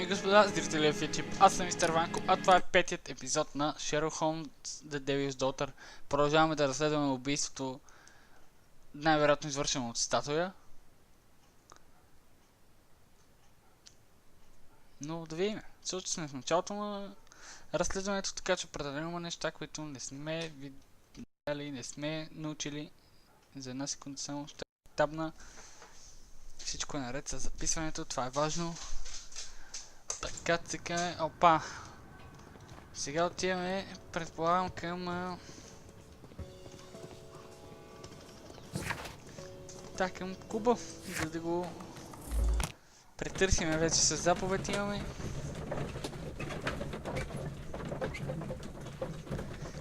Дами и господа, зрители в Вече, аз съм мистер Ванко, а това е петият епизод на Sherlock Holmes The Devil's Daughter. Продължаваме да разследваме убийството, най-вероятно извършено от статуя. Но да видим, защото сме в началото на разследването, така че определено има неща, които не сме видяли, не сме научили. За една секунда само ще табна. Всичко е наред с записването, това е важно. Така, цъкаме. Опа! Сега отиваме, предполагам, към... към куба, за да го претърсиме. Вече с заповед имаме.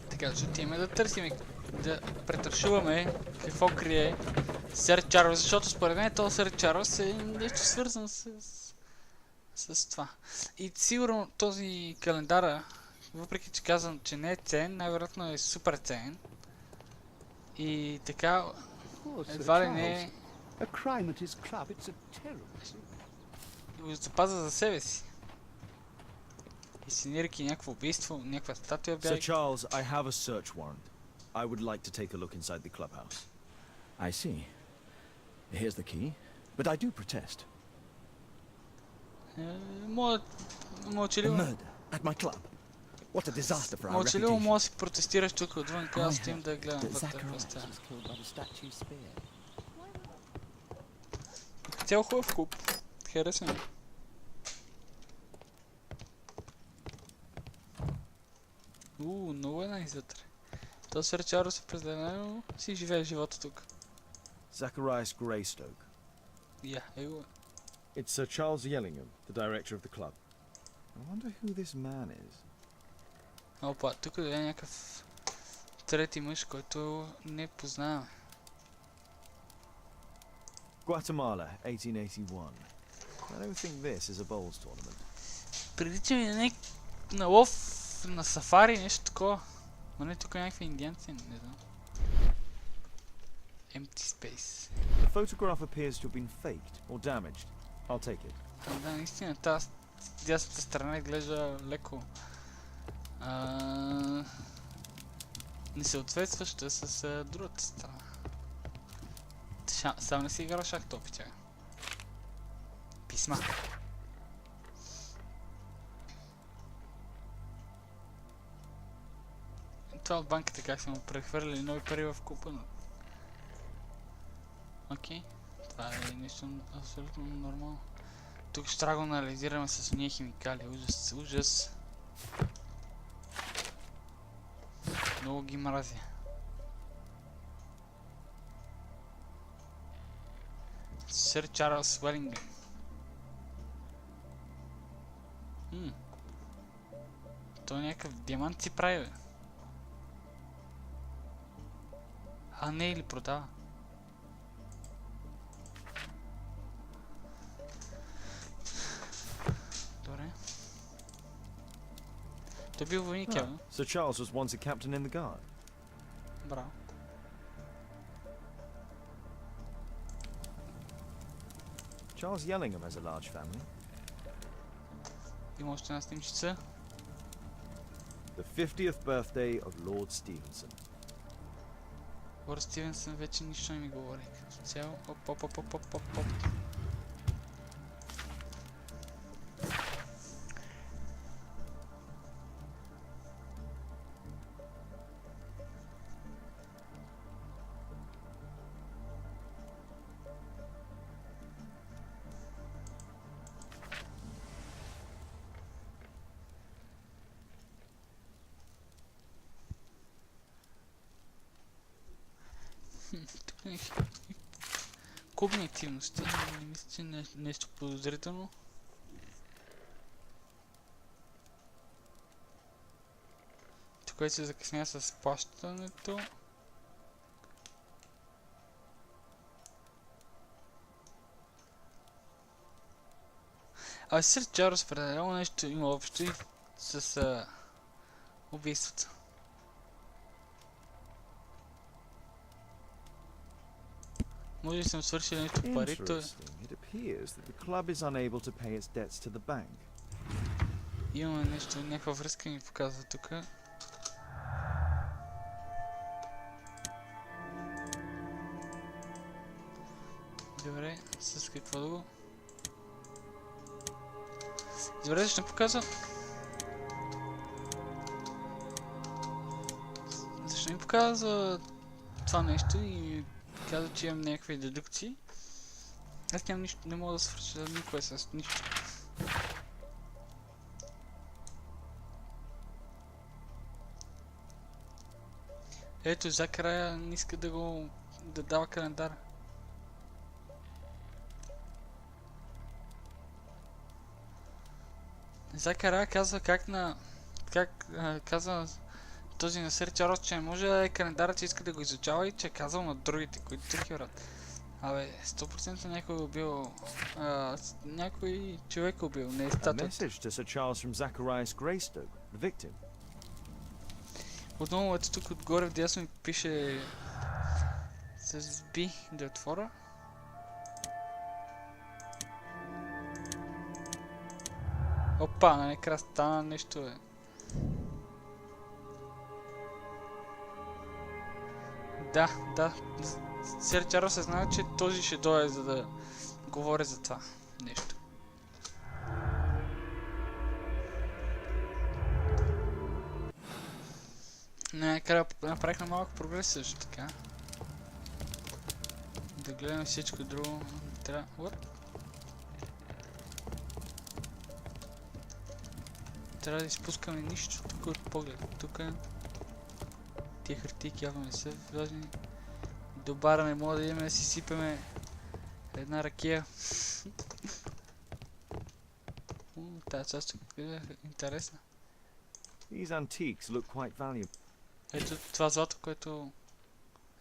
Така, че отиваме да търсиме, да претършуваме какво крие сър Чарлз, защото според мен този сър Чарлз е нещо свързан с това. И сигурно този календара, въпреки че казвам, че не е ценен, най-вероятно е супер ценен. И така, едва ли не е... го запазва за себе си. Инсценирайки някакво убийство, някаква статуя бяга. Sir Charles, I have a search warrant. I would like to take a look inside the clubhouse. I see. Here's the key, but I do protest. Мълчаливо. Murder at my club. What a disaster for our Мълчаливо reputation. може да си протестираш тук отвън, аз стоим да гледам вътре какво става. Цял хубав клуб. Хареса ми. Много е най-вътре. То сър Чарлз определено си живее живота тук. Zacharias Greystoke. Его. It's Sir Charles Yellingham, the director of the club. I wonder who this man is. Опа, тук е някакъв трети мъж, който не познаваме. Guatemala, 1881. I don't think this is a bowls tournament. Прилича ми на лов на сафари, нещо такова. Но не тук някакви индианци, не знам. Empty space. The photograph appears to have been faked or damaged. I'll take it. Да, наистина, тази дясната страна изглежда леко несъответстваща с другата страна. Сам не си играл шах топи тя. Писма. Това от банката как са му прехвърли нови пари в купа. Окей. Това е нещо абсолютно нормално. Тук ще трябва да го анализираме с уния химикали. Ужас, ужас. Много ги мразя. Сър Чарлз Уелингъм. Той някакъв диамант си прави, бе. А не, или продава? Добре. Той бил войник, явно. Sir Charles was once a captain in the guard. Браво. Charles Yellingham has a large family. Има още една снимчица. The 50th birthday of Lord Stevenson. Лорд Стивенсън вече нищо не ми говори. Като цяло. Оп. Тук е клубни активности, не мисля, че нещо подозрително. Тук се закъсня с плащането. Сър Чарлз определено нещо има общо и с убийството. Може да съм свършил нещо по парите. It appears that the club is unable to pay its debts to the bank. Имаме нещо, някаква връзка ми показва тук. Добре, с какво да го... Добре, защо не показва? Защо не показва това нещо и казва, че имам някакви дедукции? Аз нямам нищо, не мога да свърша никое с нищо. Ето, Закарая не иска да го... да дава календара. Закарая казва казва този на Сър Чарлз, че не може да е календара, че иска да го изучава и че е казал на другите, които такива рад. Абе, 100% някой убил... някой човек убил, не е статуята. Отново ето тук отгоре вдясно ми пише... с B да отворя. Опа, накрая стана нещо, бе. Да. Сър Чарлз се знае, че този ще дойде, за да говори за това нещо. Накрая направихме малко прогрес също така. Да гледаме всичко друго. Трябва да изпускаме нищо тук от поглед. Тук тия хартийки явно не са важни. До бара не мога да идем да си сипеме една ракия. Тази част е интересна. Ето това злато, което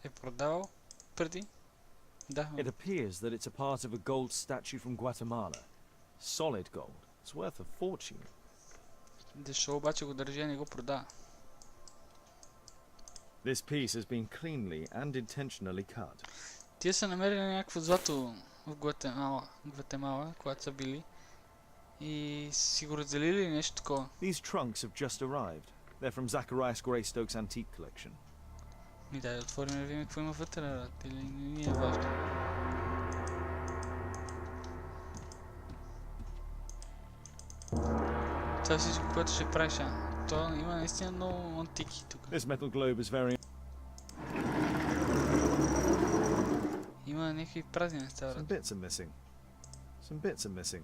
е продавал преди. Да. It appears that it's a part of a gold statue from Guatemala. Solid gold. It's worth a fortune. Защо обаче го държи и не го продава? This piece has been cleanly and intentionally cut. Тия са намерили някакво злато в Гватемала, когато са били. И си го разделили нещо такова. These trunks have just arrived. They're from Zacharias Greystoke's antique collection. Ми дай да отворим да видим какво има вътре, или не е важно. Това всичко, което ще правиш, то има наистина много антики тук. This metal globe is very... Има някакви празни неща, Some bits are missing. Some bits are missing.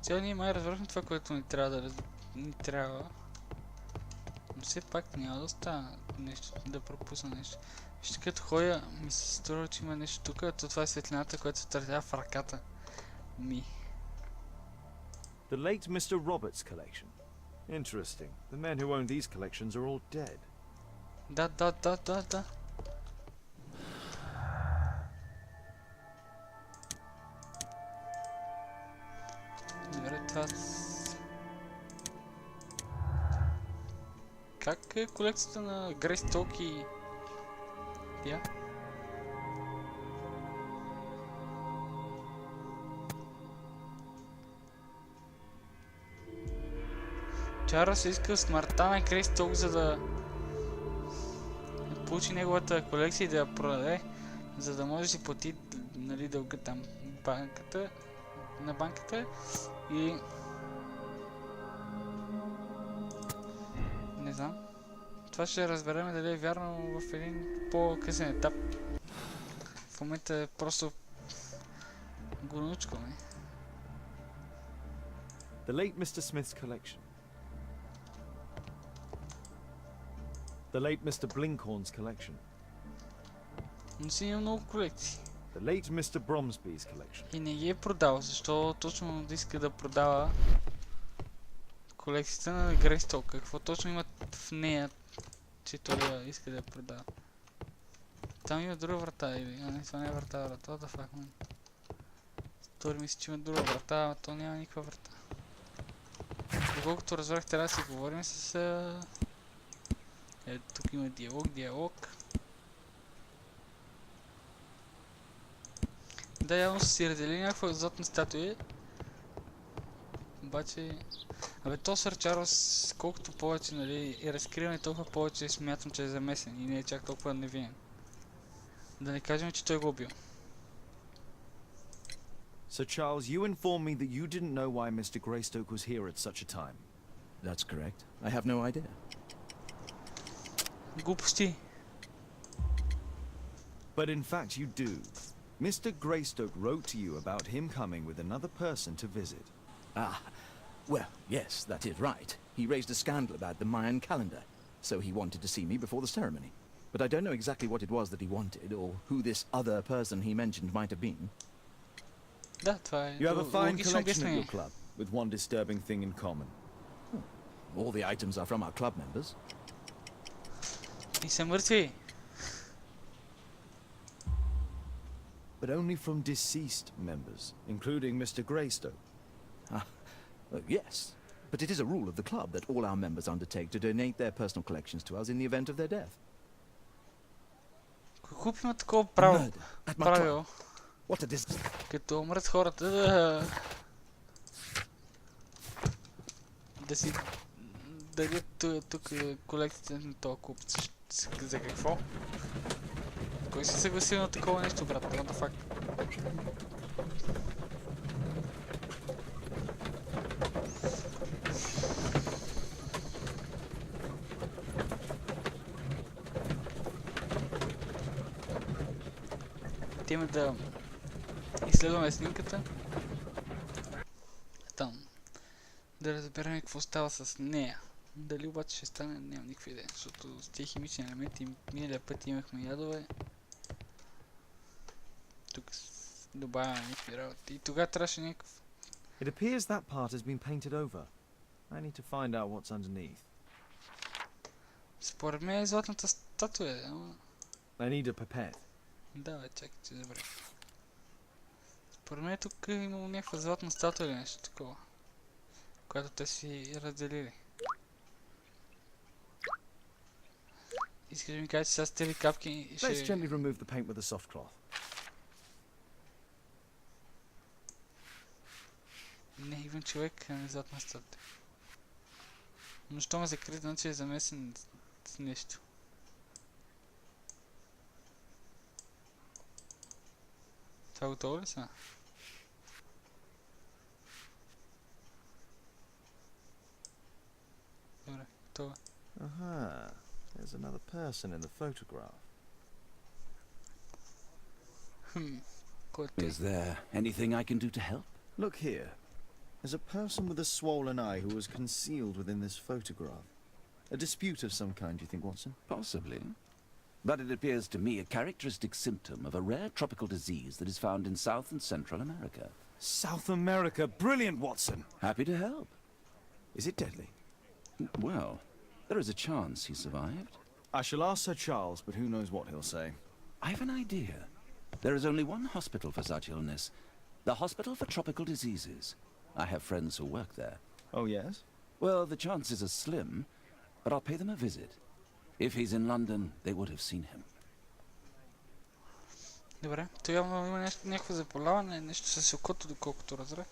Цяло ние май разбрахме това, което ни трябва Но все пак няма да остана нещо, да пропусна нещо. Вижте, като ходя, ми се струва, че има нещо тук, то това е светлината, която се отразява в ръката ми. The late Mr. Roberts' collection. Interesting. The men who own these collections are all dead. Да. Добре, това... Как е колекцията на Грейсток и... Я? Чарлз иска смъртта на Грейсток, за да получи неговата колекция и да я продаде, за да може да си плати, нали, дълга там на банката и... Не знам. Това ще разберем дали е вярно в един по-късен етап. В момента е просто го научкаме. The late Mr. Smith's collection. The late Mr. Blinkhorn's collection. Но си има много колекции. The late Mr. Bromsby's collection. И не ги е продал, защо точно да иска да продава колекцията на Грейсток. Какво точно имат в нея, че той да иска да я продава? Там има друга врата или... А не, това не е врата, what the fuck, man. Стори ми се, че има друга врата, а то няма никаква врата. Доколкото разбрах, трябва да си говорим с... Ето тук има диалог. Да, явно са си разделили някаква екзотна статуя. Обаче... Абе, то Сър Чарлз, колкото повече, нали, е разкриване, толкова повече смятам, че е замесен и не е чак толкова невинен. Да не кажем, че той го убил. Sir Charles, you informed me that you didn't know why Mr. Greystoke was here at such a time. That's correct. I have no idea. Глупости. But in fact you do. Mr. Greystoke wrote to you about him coming with another person to visit. Ah, well, yes, that is right. He raised a scandal about the Mayan calendar, so he wanted to see me before the ceremony. But I don't know exactly what it was that he wanted, or who this other person he mentioned might have been. Да, това е You have a fine логично collection at обяснение. your club, with one disturbing thing in common. All the items are from our club members. И са мъртви. But only from deceased members, including Mr. Greystoke. Yes, but it is a rule of the club that all our members undertake to donate their personal collections to us in the event of their death. Кой клуб има такова право? Murder at my Правило. club. What a dis... Като умрат хората да си дадат тук колекцията на този клуб. За какво? Кой се съгласил на такова нещо, брат? What the fuck? Отиваме да изследваме снимката. Там. Да разберем какво става с нея. Дали обаче ще стане, нямам никаква идея, защото с тези химични елементи миналия път имахме ядове. Тук добавяме някакви работи. И тогава трябваше някакъв... It appears that part has been painted over. I need to find out what's underneath. Според мен е златната статуя, ама... I need a pipette. Да, бе, чакай, че добре. Според мен тук е имало някаква златна статуя или нещо такова, която те си разделили. Искаш да ми кажа, че сега с тези капки ще... Let's gently remove the paint with a soft cloth. Не, идвам човек, а не златна статуя. Но що ме закри, значи е замесен с нещо. Това готово ли са? Добре, готово. Aha. There's another person in the photograph. Кой е той? Is there anything I can do to help? Look here. There's a person with a swollen eye who was concealed within this photograph. A dispute of some kind, do you think, Watson? Possibly. But it appears to me a characteristic symptom of a rare tropical disease that is found in South and Central America. South America! Brilliant, Watson! Happy to help. Is it deadly? Well, there is a chance he survived. I shall ask Sir Charles, but who knows what he'll say. I have an idea. There is only one hospital for such illness. The Hospital for Tropical Diseases. I have friends who work there. Oh, yes? Well, the chances are slim, but I'll pay them a visit. If he's in London, they would have seen him. Добре, то явно има някакво заболяване, нещо с окото, доколкото разбрах.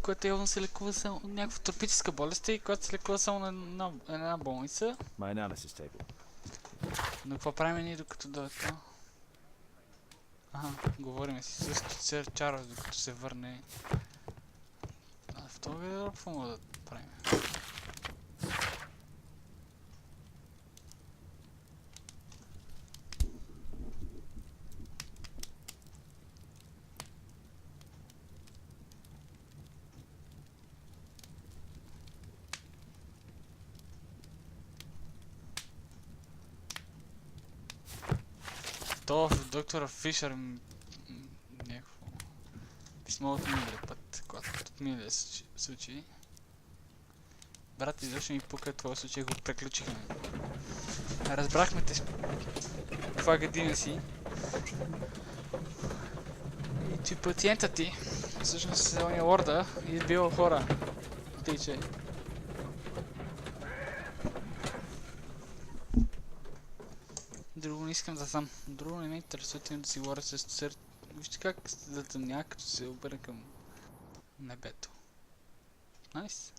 Което явно се лекува само някаква тропическа болест и която се лекува само на една болница. My analysis table. Но какво правим ние докато дойдат? Ага, говориме си с Сър Чарлз, докато се върне. А в този видео какво мога да правим? То в доктора Фишер някакво писмо от миналия път, когато от миналия случай. Брат, изобщо ми пука твоя случай, го преключихме. Разбрахме те каква гадина си. И че пациентът ти всъщност е ония лорда и е бил хора. Тъй, че... Друго не искам да знам. Друго не ме интересува да си говоря с сър. Вижте как затъмня, като се обърне към небето. Найс.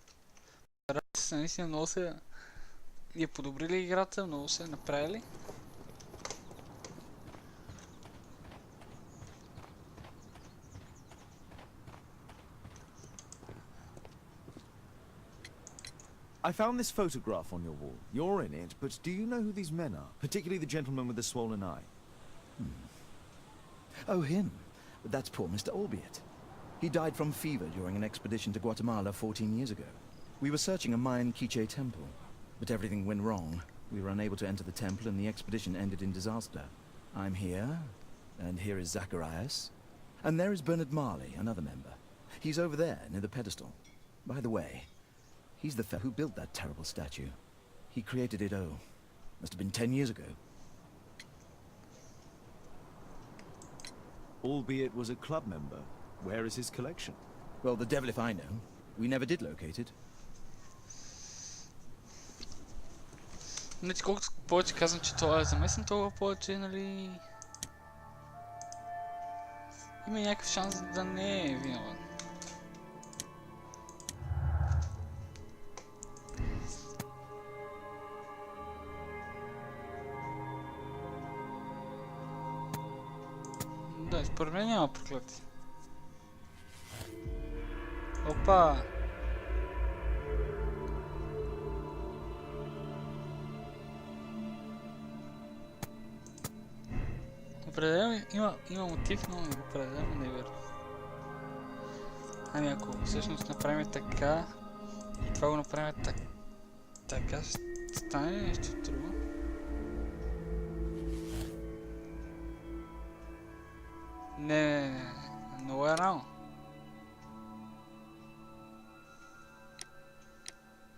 Радвам се, наистина много се я подобрили играта, много се направили. I found this photograph on your wall. You're in it, but do you know who these men are? Particularly the gentleman with the swollen eye. Oh, him. That's poor Mr. Albiot. He died from fever during an expedition to Guatemala 14 years ago. We were searching a Mayan Quiche temple, but everything went wrong. We were unable to enter the temple and the expedition ended in disaster. I'm here, and here is Zacharias. And there is Bernard Marley, another member. He's over there, near the pedestal. By the way, he's the fellow who built that terrible statue. He created it, must have been 10 years ago. Albeit was a club member. Where is his collection? Well, the devil if I know. We never did locate it. Значи колкото повече казвам, че това е замесен, толкова повече, нали... Има някакъв шанс да не е виновен. Да, според мен няма проклятие. Опа! Определено има мотив, но определено не е верно. Ами ако всъщност направим така и това го направим така, ще стане ли нещо друго? Не, много е рано.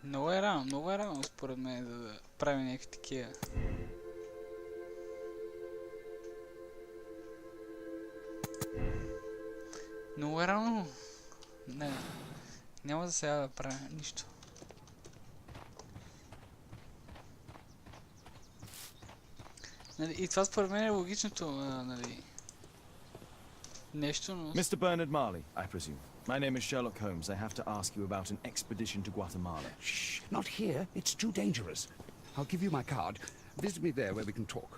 Много е рано според мен да правим някакви такива. Много е рано. Не, няма за сега да правя нищо. И това според мен е логичното, нали, нещо, но... Mr. Bernard Marley, I presume. My name is Sherlock Holmes. I have to ask you about an expedition to Guatemala. Shh, not here. It's too dangerous. I'll give you my card. Visit me there where we can talk.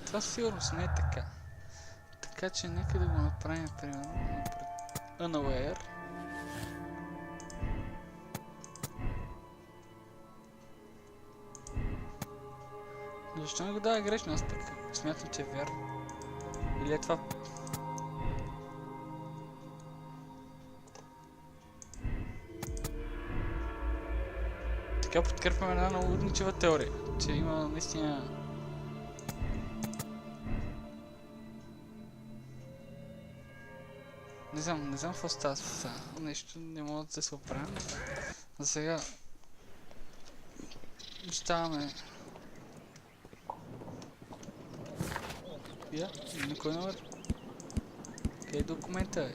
Това сигурност не е така. Така че нека да го направим примерно unaware. Защо не го дава грешно? Аз пък смятам, че е вярно. Или е това... Така подкрепяме една наудничева теория, че има наистина... Не знам какво става с това. Нещо не мога да се оправям. За сега... Оставаме... Никой не върви. Къде е документа, бе?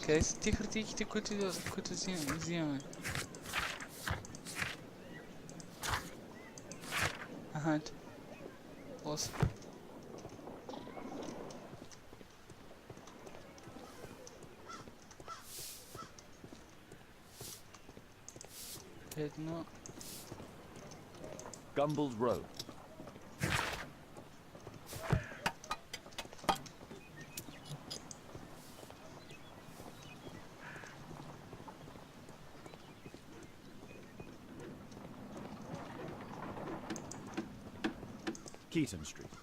Къде са ти хартийките, които взимаме? Аха, ето. Лоса. Едно. Gumballs Road. Keaton Street.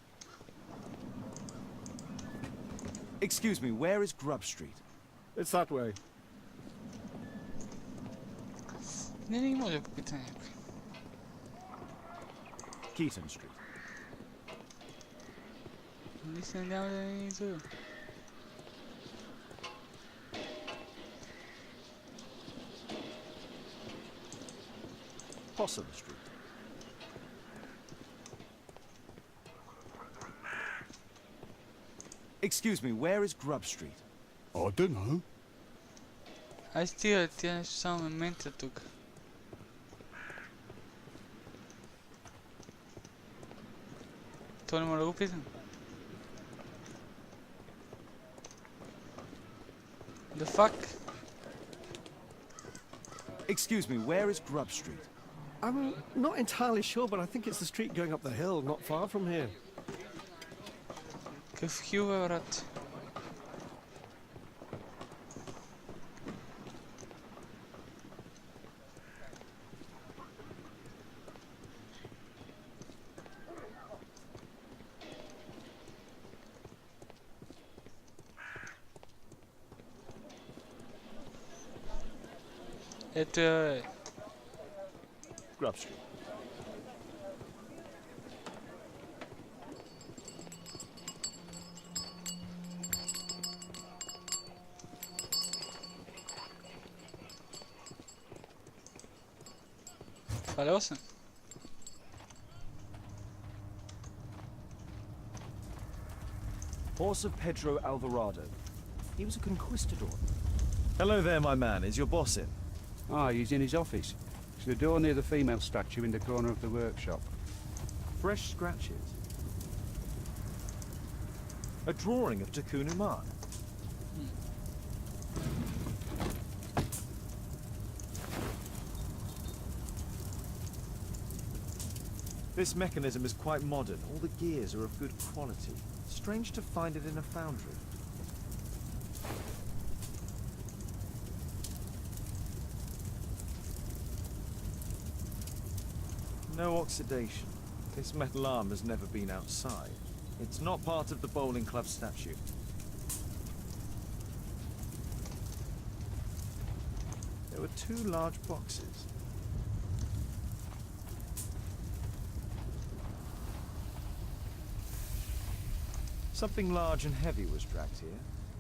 Excuse me, where is Grub Street? It's that way. Не може да попита някой. Keaton Street. Наистина няма да ни излъга. Possum Street. Excuse me, where is Grub Street? I don't know. Ай стига, тя нещо само ме ментя тук. То не мога да го питам. The fuck? Excuse me, where is Grub Street? I'm not entirely sure, but I think it's the street going up the hill, not far from here. Какъв хил е, брат? Ето е. Grub Street. Свалял съм. Horse of Pedro Alvarado. He was a conquistador. Hello there, my man. Is your boss in? Ah, he's in his office. It's the door near the female statue in the corner of the workshop. Fresh scratches. A drawing of Takunu Man. This mechanism is quite modern. All the gears are of good quality. Strange to find it in a foundry. No oxidation. This metal arm has never been outside. It's not part of the bowling club statue. There were two large boxes. Something large and heavy was dragged here.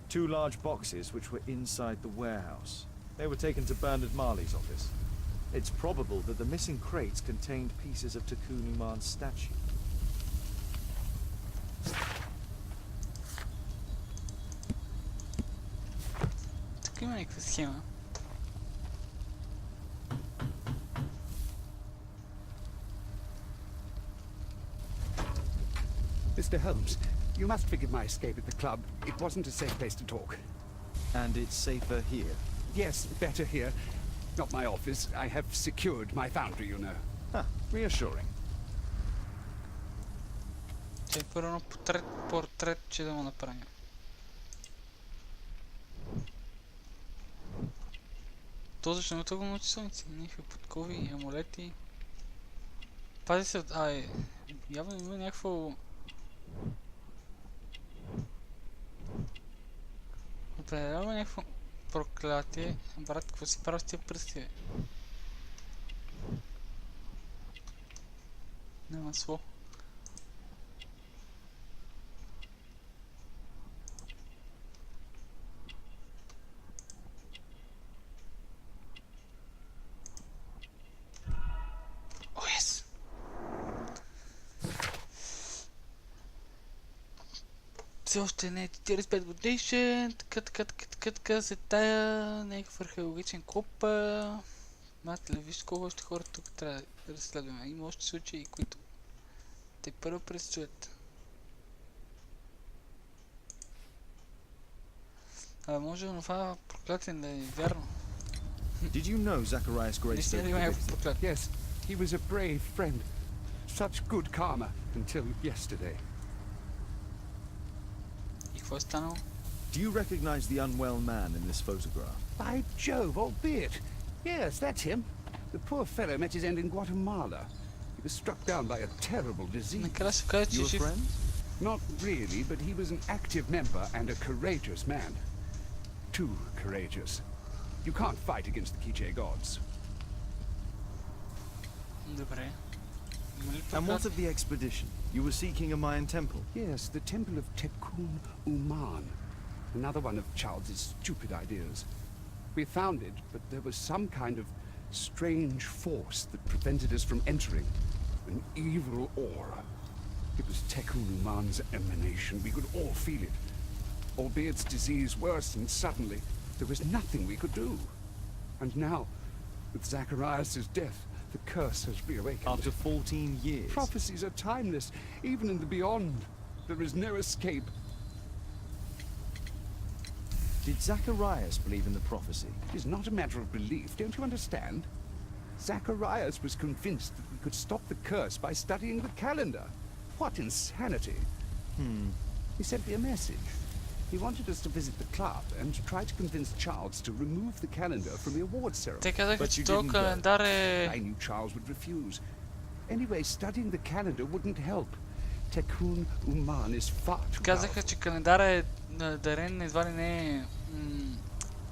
Two large boxes which were inside the warehouse. They were taken to Bernard Marley's office. It's probable that the missing crates contained pieces of Takunu Man's statue. Тук има някаква схема. Mr. Holmes, you must forgive my escape at the club. It wasn't a safe place to talk. And it's safer here. Yes, better here. Not my office. I have secured my foundry, you know. Ah, reassuring. Че първо на портрет, че да му направим. То защо не го научи слънци? Някакви подкови, амулети. Пази се, явно има някакво... Определено някакво проклятие. Брат, какво си правиш с тия пръсти, бе? Няма сло. О, ес! Все още не е 45 годишен, така се тая, някакъв археологичен клуб. Матле, виж колко още хора тук трябва да разследваме. Има още случаи, които те първо предстоят. Абе, може да това проклятие да е вярно. Did you know Zacharias Greystoke? Наистина да има някакво проклятие. Yes, he was a brave friend. Such good karma until yesterday. И какво е станало? Do you recognize the unwell man in this photograph? By Jove, albeit. Yes, that's him. The poor fellow met his end in Guatemala. He was struck down by a terrible disease. Накрая се каза, че Your жив. friend? Not really, but he was an active member and a courageous man. Too courageous. You can't fight against the Quiche gods. Добре. Има ли And what проклятие? of the expedition? You were seeking a Mayan temple. Yes, the temple of Tekun Uman. Another one of Charles's stupid ideas. We found it, but there was some kind of strange force that prevented us from entering. An evil aura. It was Tekun Uman's emanation. We could all feel it. Albeit its disease worsened suddenly, there was nothing we could do. And now, with Zacharias' death, the curse has reawakened. After 14 years. Prophecies are timeless, even in the beyond. There is no escape. Did Zacharias believe in the prophecy? It is not a matter of belief, don't you understand? Zacharias was convinced that we could stop the curse by studying the calendar. What insanity! He sent me a message. He wanted us to visit the club and try to convince Charles to remove the calendar from the awards ceremony. Те казаха, But че you този didn't go. календар е... I knew Charles would refuse. Anyway, studying the calendar wouldn't help. Tekun Uman is far too Казаха, powerful. че календара е дарен едва ли не е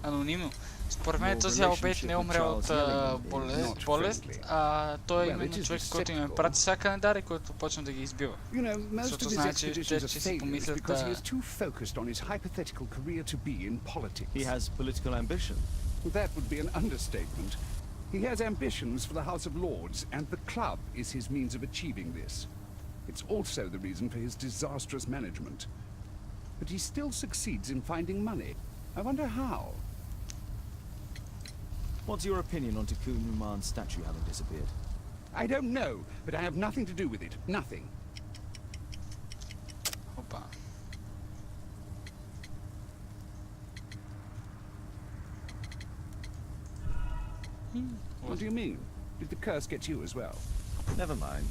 анонимно. Според мен Your този Албейт relationship не е with умрял от Charles Yelling is болест, not болест, friendly. а той е Well, именно it is човек, който им respectable. прати сега календар и който почна да ги избива. You know, most Защото of his знае, че expeditions ще are си failures помислят, because he is too focused on his hypothetical career to be in politics. He has political ambition. That would be an understatement. He has ambitions for the House of Lords, and the club is his means of achieving this. It's also the reason for his disastrous management. But he still succeeds in finding money. I wonder how. What's your opinion on Tekun Uman's statue having disappeared? I don't know, but I have nothing to do with it. Nothing. Опа. What do you mean? Did the curse get you as well? Never mind.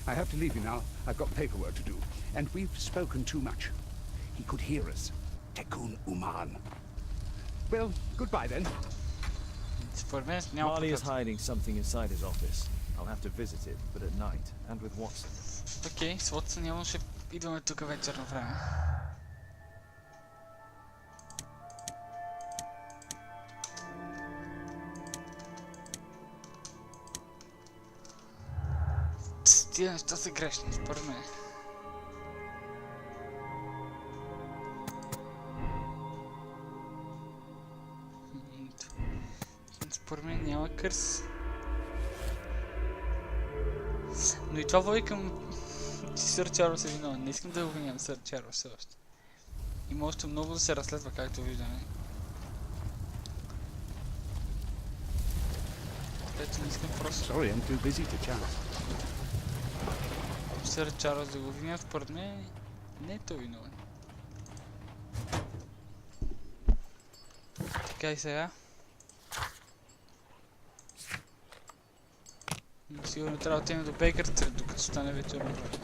I have to leave you now. I've got paperwork to do. And we've spoken too much. He could hear us. Tekun Uman. Well, goodbye then. Според мен няма Marley is проклятие. hiding something inside his office. I'll have to visit it, but at night, and with Watson. Окей, с Уотсън явно ще идваме тук вечерно време. Тия неща са грешни, според мен. Според мен няма кърс. Но и това води към... че Сър Чарлз е виновен. Не искам да обвинявам Сър Чарлз все още. Има още много да се разследва, както виждаме. Ето не искам просто Sorry, I'm too busy to chat. Сър Чарлз да го обвинявам. Според мен не е той виновен. Така и сега. Сигурно трябва да отидем до Бейкър Стрит, докато стане вечерно време.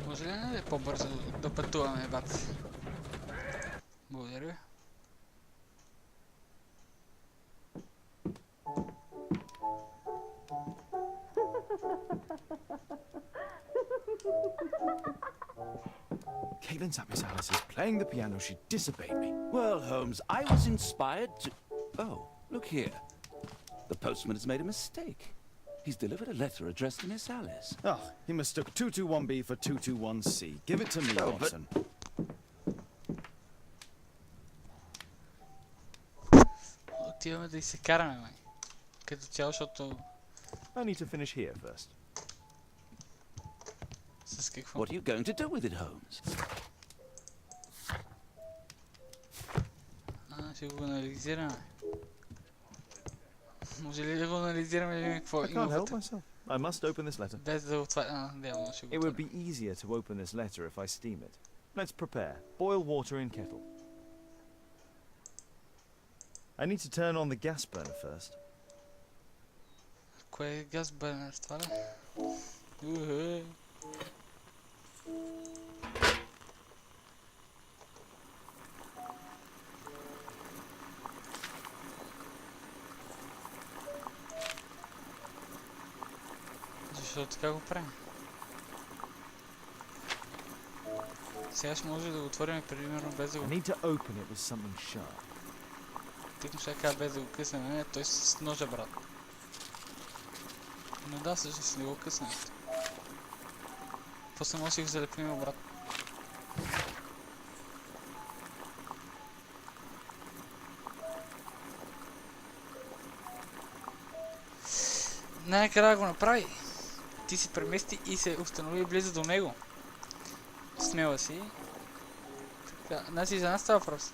Може ли да е по-бързо да пътуваме, бат? Благодаря. Caitlin Zapisalis is playing the piano. She disobeyed me. Well, Holmes, I was inspired to... Oh, look here. The postman has made a mistake. He's delivered a letter addressed to Miss Alice. Oh, he mistook 221B for 221C. Give it to me, Oh, but- Watson. Отиваме да и се караме, май. Като цяло, защото... I need to finish here first. С какво? What are you going to do with it, Holmes? Ще го анализираме. Може ли да го анализираме да видим какво I има can't help вътре? myself. I must open this letter. Без да отваря... Явно ще го It would отворим. be easier to open this letter if I steam it. Let's prepare. Boil water in kettle. I need to turn on the gas burner first. Кое е газ бърнер? Това ли? Уху. защото така го правим. Сега ще може да го отворим примерно без да I го... need to open it with something sharp. Тъкно ще кажа без да го късаме, не, той с ножа, брат. Но да, всъщност не го късаме. После може да си го залепим обратно. Най-накрая го направи. Ти се премести и се установи близо до него. Смела си. Така, значи за нас става въпрос.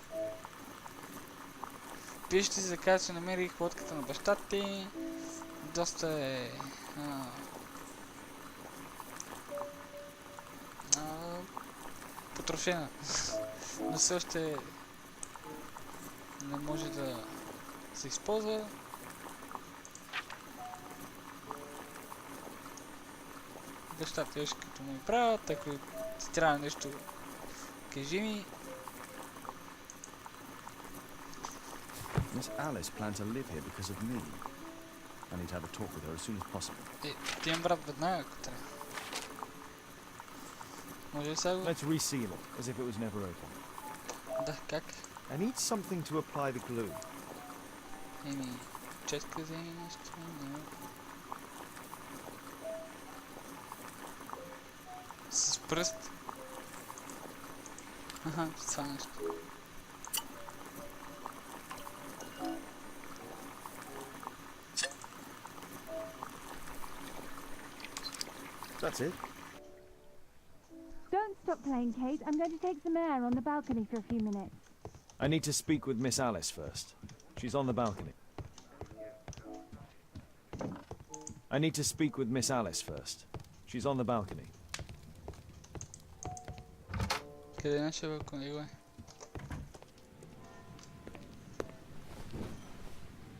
Пишете си за каза, че намерих лодката на баща ти. Доста е... потрошена. Но все още не може да се използва. Бащата беше като му правят, ако ти трябва нещо, кажи ми. Miss Alice planned to live here because of me. I need to have a talk with her as soon as possible. Ти имам брат веднага, ако трябва. Може ли сега го... Let's reseal it, as if it was never opened. Да, как? I need something to apply the glue. Еми, четка вземи нещо, не. С пръст. Аха, това нещо. That's it. Don't stop playing, Kate. I'm going to take some air on the balcony for a few minutes. I need to speak with Miss Alice first. She's on the balcony. I need to speak with Miss Alice first. She's on the balcony. Къде нашия балкон? Его е.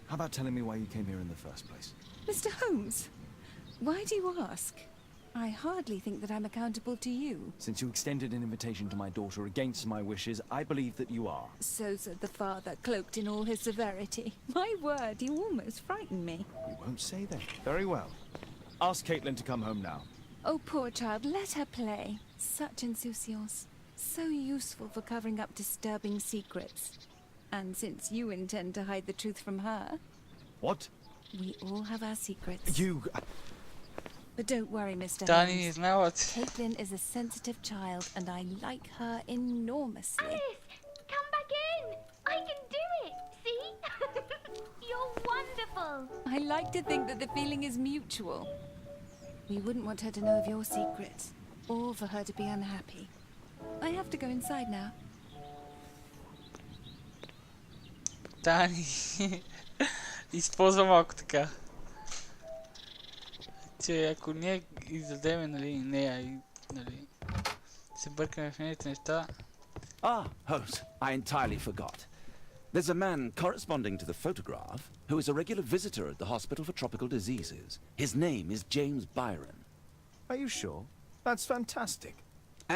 How about telling me why you came here in the first place? Mr. Holmes, why do you ask? I hardly think that I'm accountable to you. Since you extended an invitation to my daughter against my wishes, I believe that you are. So said the father, cloaked in all his severity. My word, you almost frightened me. We won't say that. Very well. Ask Caitlin to come home now. Oh, poor child, let her play. Such insouciance. So useful for covering up disturbing secrets. And since you intend to hide the truth from her... What? We all have our secrets. You... But don't worry, Mr. Тани не Holmes. знаят. Caitlin is a sensitive child, and I like her enormously. Alice, come back in. I can do it. See? You're wonderful. I like to think that the feeling is mutual. We wouldn't want her to know of your secrets, or for her to be unhappy. I have to go inside now. Тани. Използва малко така. Че ако ние издадеме, нали, нея и, нали, се бъркаме в нейните неща. Ah, Holmes, I entirely forgot. There's a man corresponding to the photograph who is a regular visitor at the Hospital for Tropical Diseases. His name is James Byron. Are you sure? That's fantastic.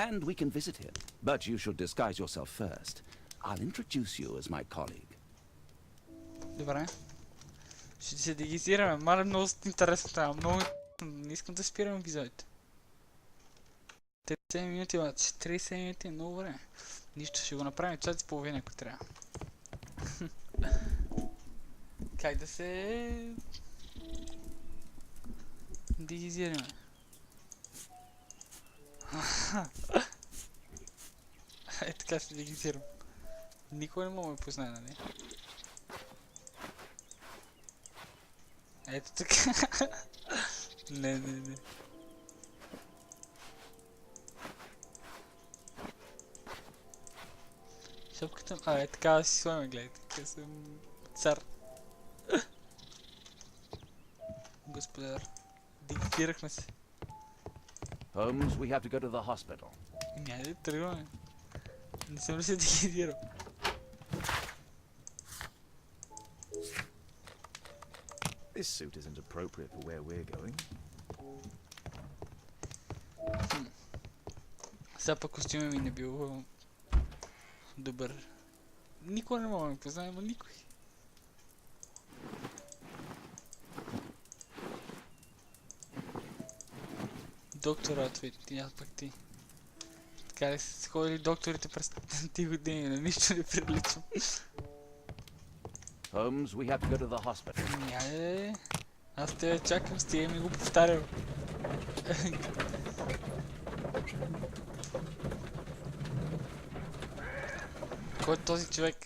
And we can visit him, but you should disguise yourself first. I'll introduce you as my colleague. Добре. Ще се дегизираме. Маля, много интересно става. Много... Не искам да спирам епизодите. 30 минути, 30 минути е много време. Нищо, ще го направим час и половина, ако трябва. Как да се... дегизираме? Е, така се дегизирам. Никой не мога да ме познае, нали? Ето така. Не. Шапката... е така да си слагаме, гледайте. Така съм... цар. Господар. Дегизирахме се. Holmes, we have to go to the hospital. Няма да тръгваме. Не съм ли се дегизирал? This suit isn't appropriate for where we're going. Сега пък костюма ми не бил добър. Никой не мога да ме познае, но никой. доктора ответи, аз пък ти. Така ли са ходили докторите през тези години, на нищо не приличам. Holmes, we have to go to the hospital. Няде, аз те чакам, стига ми го повтарял. Кой е този човек?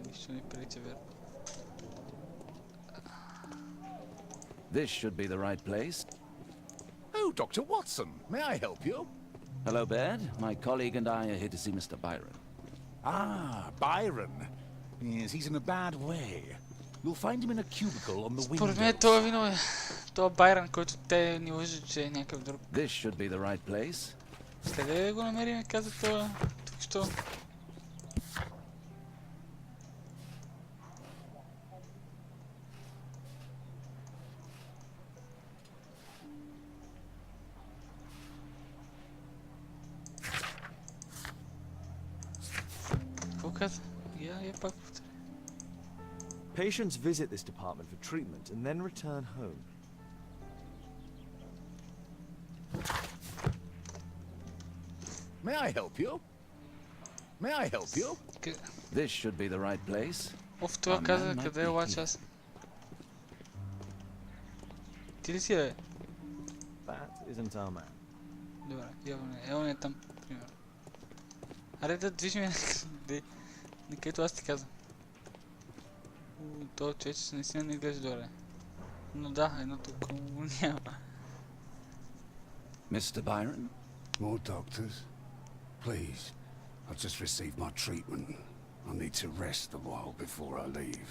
Нищо не прилича, верно. This should be the right place. Oh, Dr. Watson, may I help you? Hello, Baird. My colleague and I are here to see Mr. Byron. Ah, Byron. Yes, he's in a bad way. You'll find him in a cubicle on the Според мен window. това вино е. Това Байрон, който те ни лъжат, че е някакъв друг. This should be the right place. Къде го намерим, каза това тук що? Какво каза? Я пак повторя. Patients visit this department for treatment and then return home. May I help you? May I help you? This should be the right place. Оф, това каза, къде е обаче аз? Ти ли си, бе? That isn't our man. Добре, явно не е там, примерно. Аре да движим някъде, където аз ти казвам. Това човече наистина не изглежда добре. Но да, едното го няма. Mr. Byron? More doctors? Please. I've just received my treatment. I need to rest a while before I leave.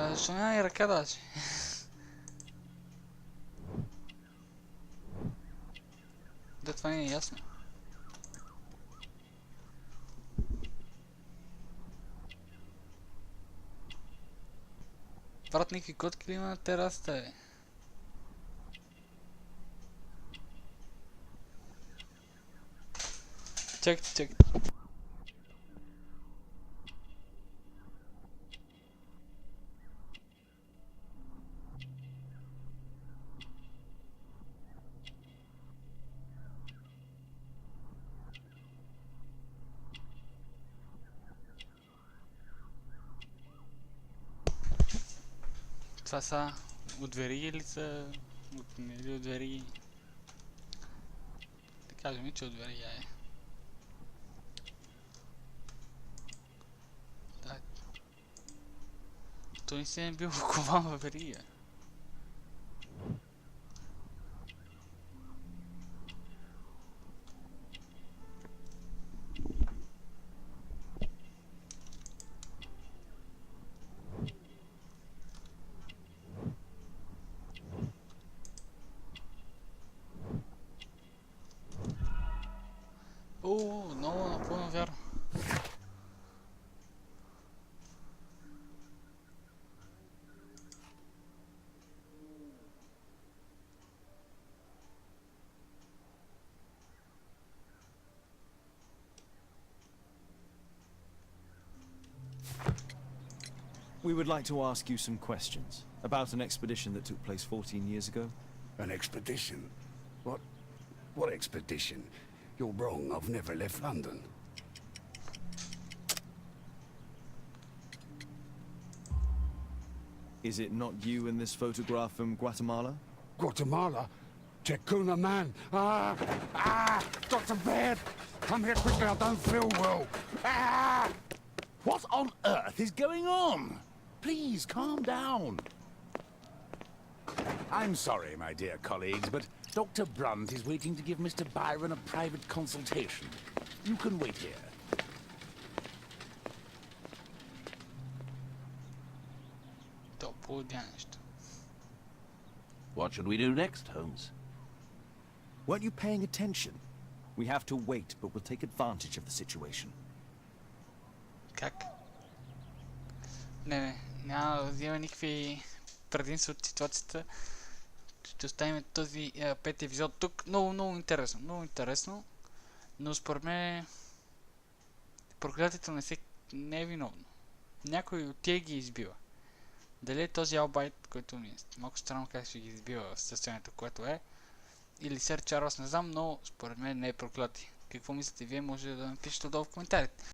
Защо няма и ръка даже? Да, това не е ясно. Вратник и котки ли има на терасата, бе? Чакайте. Това са от вериги ли са? От вериги? Да кажем, че от вериги е. Да. Той не се е бил окован във верига. Много напълно вярно. We would like to ask you some questions about an expedition that took place 14 years ago. An expedition? What expedition? You're wrong. I've never left London. Is it not you in this photograph from Guatemala? Guatemala? Chekuna man! Dr. Baird! Come here quickly, I don't feel well! What on earth is going on? Please, calm down. I'm sorry, my dear colleagues, but Dr. Brunt is waiting to give Mr. Byron a private consultation. You can wait here. What should we do next, Holmes? Weren't you paying attention? We have to wait, but we'll take advantage of the situation. Как? Не, няма да взема никакви предимства от ситуацията. Ще оставим този пети епизод тук. Много интересно. Но според мен проклятието не е виновно. Някой от тях ги избива. Дали е този Албайт, който ми е малко странно как ще ги избива в състоянието, което е, или Сър Чарлз, не знам, но според мен не е проклятие. Какво мислите вие, може да напишете долу в коментарите.